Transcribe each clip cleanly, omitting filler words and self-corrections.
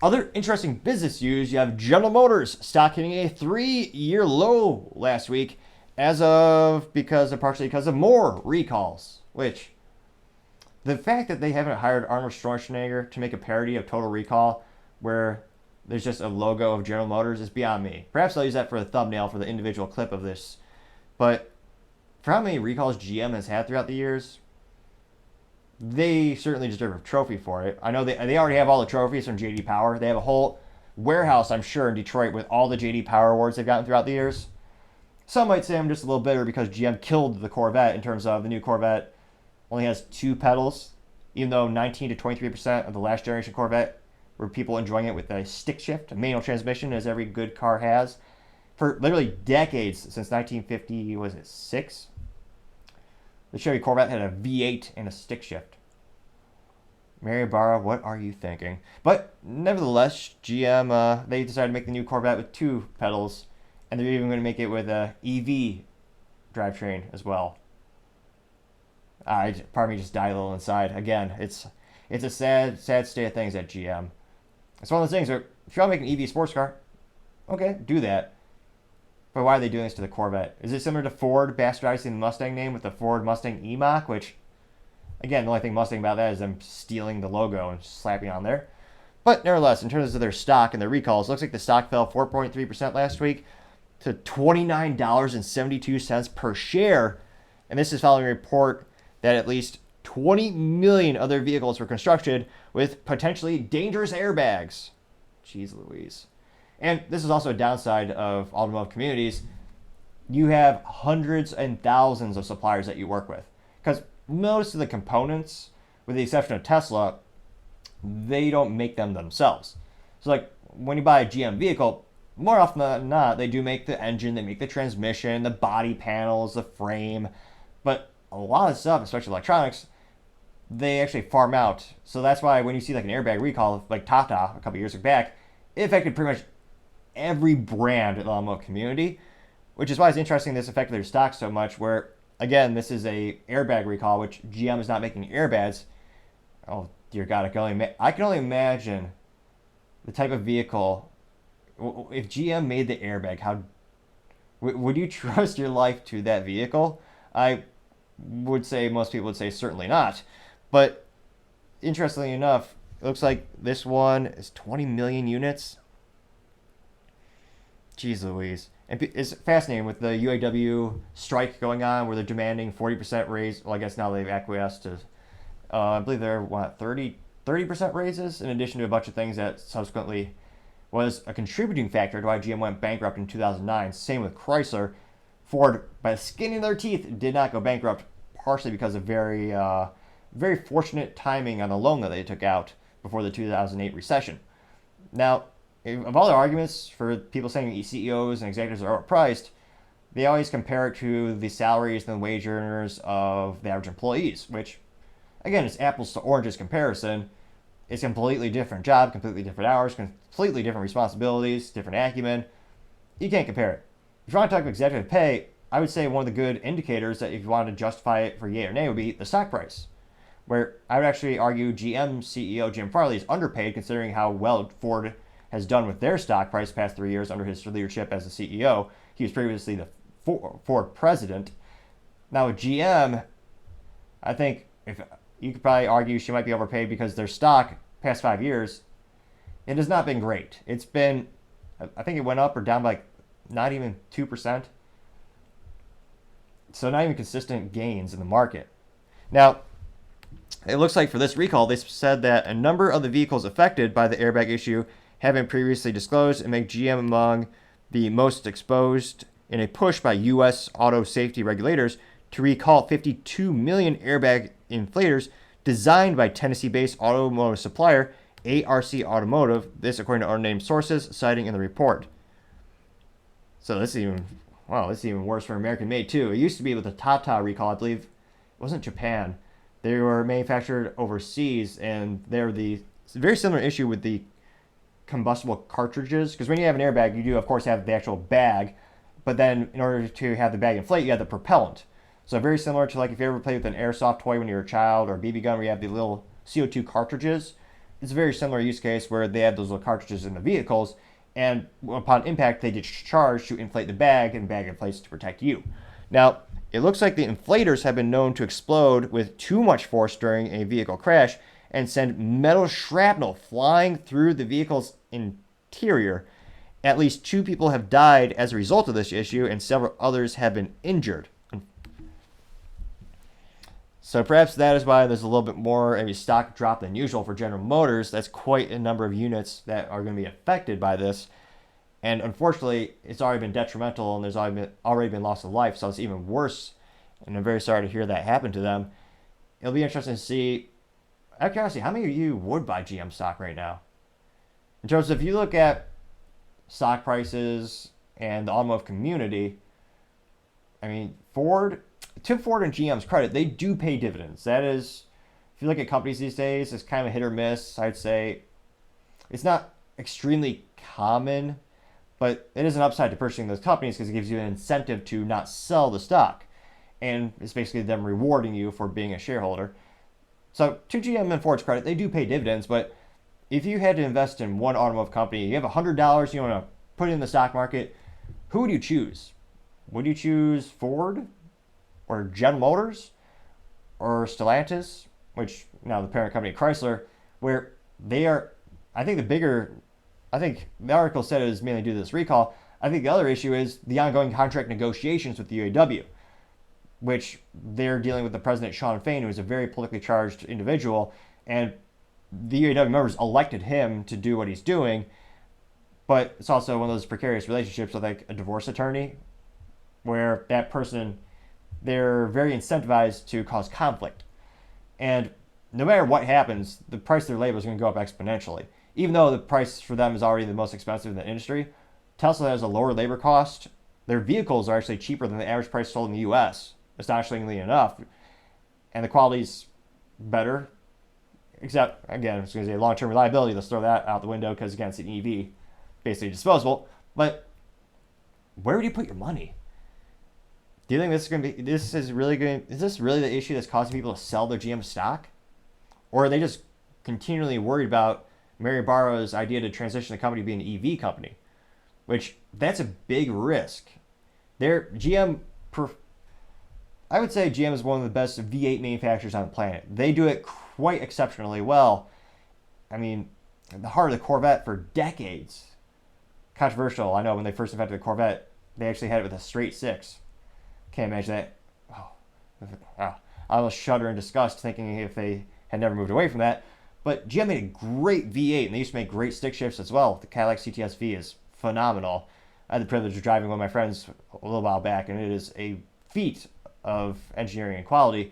Other interesting business news, you have General Motors stock hitting a 3-year low last week partially because of more recalls, which the fact that they haven't hired Arnold Schwarzenegger to make a parody of Total Recall where there's just a logo of General Motors is beyond me. Perhaps I'll use that for a thumbnail for the individual clip of this. But for how many recalls GM has had throughout the years, they certainly deserve a trophy for it. I know they already have all the trophies from JD Power. They have a whole warehouse, I'm sure, in Detroit with all the JD Power awards they've gotten throughout the years. Some might say I'm just a little bitter because GM killed the Corvette in terms of the new Corvette only has 2 pedals, even though 19 to 23% of the last generation Corvette were people enjoying it with a stick shift, a manual transmission, as every good car has. For literally decades, since 1950, was it 6? The Chevy Corvette had a V8 and a stick shift. Mary Barra, what are you thinking? But nevertheless, GM, they decided to make the new Corvette with 2 pedals, and they're even going to make it with a EV drivetrain as well. Part of me just died a little inside. Again, it's a sad state of things at GM. It's one of those things where if you want to make an EV sports car, okay, do that. But why are they doing this to the Corvette? Is it similar to Ford bastardizing the Mustang name with the Ford Mustang E-Mach, which, again, the only thing Mustang about that is them stealing the logo and slapping on there. But nevertheless, in terms of their stock and their recalls, it looks like the stock fell 4.3% last week to $29.72 per share. And this is following a report that at least 20 million other vehicles were constructed with potentially dangerous airbags. Jeez Louise. And this is also a downside of automotive communities. You have hundreds and thousands of suppliers that you work with. Because most of the components, with the exception of Tesla, they don't make them themselves. So like when you buy a GM vehicle, more often than not, they do make the engine, they make the transmission, the body panels, the frame. But a lot of stuff, especially electronics, they actually farm out. So that's why when you see like an airbag recall, like Tata a couple years back, it affected pretty much every brand in the automotive community, which is why it's interesting this affected their stock so much, where, again, this is a airbag recall, which GM is not making airbags. Oh, dear God, I can only imagine the type of vehicle. If GM made the airbag, how would you trust your life to that vehicle? I would say most people would say certainly not. But interestingly enough, it looks like this one is 20 million units. Jeez Louise. And it's fascinating with the UAW strike going on where they're demanding 40% raise. Well, I guess now they've acquiesced to, I believe they're, 30% raises in addition to a bunch of things that subsequently was a contributing factor to why GM went bankrupt in 2009. Same with Chrysler. Ford, by the skin of their teeth, did not go bankrupt, partially because of very fortunate timing on the loan that they took out before the 2008 recession. Now, of all the arguments for people saying CEOs and executives are overpriced, they always compare it to the salaries and the wage earners of the average employees, which, again, it's apples to oranges comparison. It's a completely different job, completely different hours, completely different responsibilities, different acumen. You can't compare it. If you want to talk executive pay, I would say one of the good indicators that if you wanted to justify it for yay or nay would be the stock price, where I would actually argue GM CEO Jim Farley is underpaid considering how well Ford has done with their stock price the past 3 years under his leadership as the CEO. He was previously the Ford president. Now with GM, I think if you could probably argue she might be overpaid because their stock past 5 years, it has not been great. It's been, I think it went up or down by like not even 2%. So not even consistent gains in the market. Now, it looks like for this recall, they said that a number of the vehicles affected by the airbag issue have been previously disclosed and make GM among the most exposed in a push by U.S. auto safety regulators to recall 52 million airbag inflators designed by Tennessee-based automotive supplier ARC Automotive, this according to unnamed sources citing in the report. So this is even worse for American-made too. It used to be with the Tata recall, I believe it wasn't Japan. They were manufactured overseas, and they're it's a very similar issue with the combustible cartridges, because when you have an airbag, you do of course have the actual bag, but then in order to have the bag inflate, you have the propellant. So very similar to like if you ever played with an airsoft toy when you were a child or a BB gun where you have the little CO2 cartridges. it's a very similar use case where they have those little cartridges in the vehicles, and upon impact, they discharge to inflate the bag, and the bag inflates to protect you. Now, it looks like the inflators have been known to explode with too much force during a vehicle crash and send metal shrapnel flying through the vehicle's interior. At least 2 people have died as a result of this issue, and several others have been injured. So perhaps that is why there's a little bit more of a stock drop than usual for General Motors. That's quite a number of units that are going to be affected by this. And unfortunately, it's already been detrimental, and there's already been loss of life, so it's even worse. And I'm very sorry to hear that happen to them. It'll be interesting to see, out of curiosity, how many of you would buy GM stock right now? In terms of, if you look at stock prices and the automotive community, I mean, to Ford and GM's credit, they do pay dividends. That is, if you look at companies these days, it's kind of a hit or miss. I'd say it's not extremely common, but it is an upside to purchasing those companies because it gives you an incentive to not sell the stock. And it's basically them rewarding you for being a shareholder. So to GM and Ford's credit, they do pay dividends, but if you had to invest in one automotive company, you have $100 you want to put in the stock market, who would you choose? Would you choose Ford or General Motors or Stellantis, which now the parent company Chrysler, where they are, I think the article said it was mainly due to this recall. I think the other issue is the ongoing contract negotiations with the UAW, which they're dealing with the president, Sean Fain, who is a very politically charged individual, and the UAW members elected him to do what he's doing, but it's also one of those precarious relationships with like a divorce attorney, where that person, they're very incentivized to cause conflict. And no matter what happens, the price of their labor is going to go up exponentially. Even though the price for them is already the most expensive in the industry, Tesla has a lower labor cost. Their vehicles are actually cheaper than the average price sold in the US, astonishingly enough. And the quality's better. Except, again, I was going to say long-term reliability, let's throw that out the window because, again, it's an EV, basically disposable. But where would you put your money? Do you think this is really the issue that's causing people to sell their GM stock? Or are they just continually worried about Mary Barra's idea to transition the company to be an EV company? Which, that's a big risk. I would say GM is one of the best V8 manufacturers on the planet. They do it quite exceptionally well. I mean, the heart of the Corvette for decades. Controversial, I know, when they first invented the Corvette, they actually had it with a straight 6. Can't imagine that. I almost shudder in disgust thinking if they had never moved away from that. But GM made a great V8, and they used to make great stick shifts as well. The Cadillac CTS-V is phenomenal. I had the privilege of driving one of my friends a little while back, and it is a feat of engineering and quality.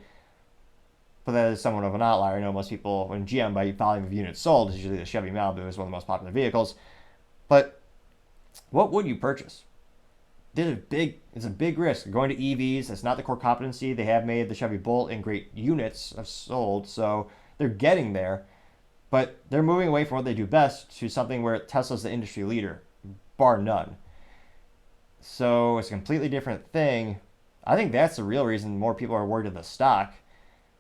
But that is somewhat of an outlier. I know most people, when GM, by volume of units sold, is usually the Chevy Malibu is one of the most popular vehicles. But what would you purchase? It's a big risk. Going to EVs, that's not the core competency. They have made the Chevy Bolt in great units have sold, so they're getting there. But they're moving away from what they do best to something where Tesla's the industry leader, bar none. So it's a completely different thing. I think that's the real reason more people are worried of the stock.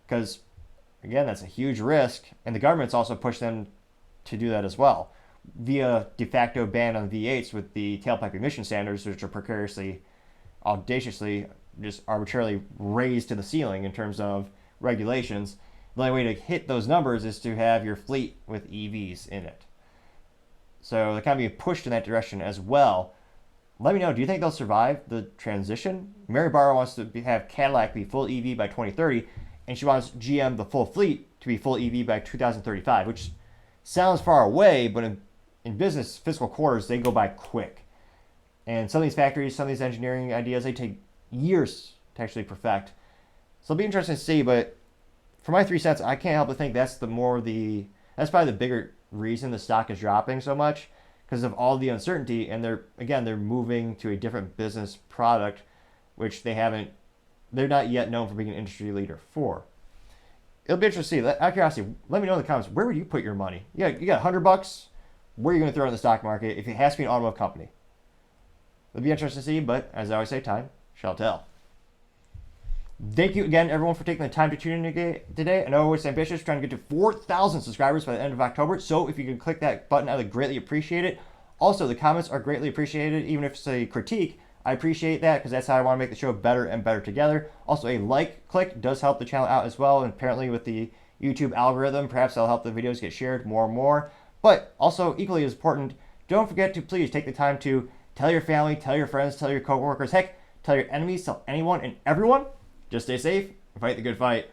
Because, again, that's a huge risk. And the government's also pushed them to do that as well, via de facto ban on V8s with the tailpipe emission standards, which are precariously, audaciously, just arbitrarily raised to the ceiling in terms of regulations. The only way to hit those numbers is to have your fleet with EVs in it. So they're kind of being pushed in that direction as well. Let me know, do you think they'll survive the transition? Mary Barra wants to have Cadillac be full EV by 2030, and she wants GM, the full fleet, to be full EV by 2035, which sounds far away, but in business, fiscal quarters, they go by quick. And some of these factories, some of these engineering ideas, they take years to actually perfect. So it'll be interesting to see, but for my 3 cents, I can't help but think that's probably the bigger reason the stock is dropping so much, because of all the uncertainty, and they're moving to a different business product, which they're not yet known for being an industry leader for. It'll be interesting to see. Out of curiosity, let me know in the comments, where would you put your money? You got $100, where are you going to throw it in the stock market if it has to be an automotive company? It'll be interesting to see, but as I always say, time shall tell. Thank you again, everyone, for taking the time to tune in today. I know it's ambitious, trying to get to 4,000 subscribers by the end of October. So if you can click that button, I would greatly appreciate it. Also, the comments are greatly appreciated, even if it's a critique. I appreciate that because that's how I want to make the show better and better together. Also, a like click does help the channel out as well. And apparently with the YouTube algorithm, perhaps that'll help the videos get shared more and more. But also, equally as important, don't forget to please take the time to tell your family, tell your friends, tell your coworkers, heck, tell your enemies, tell anyone and everyone. Just stay safe and fight the good fight.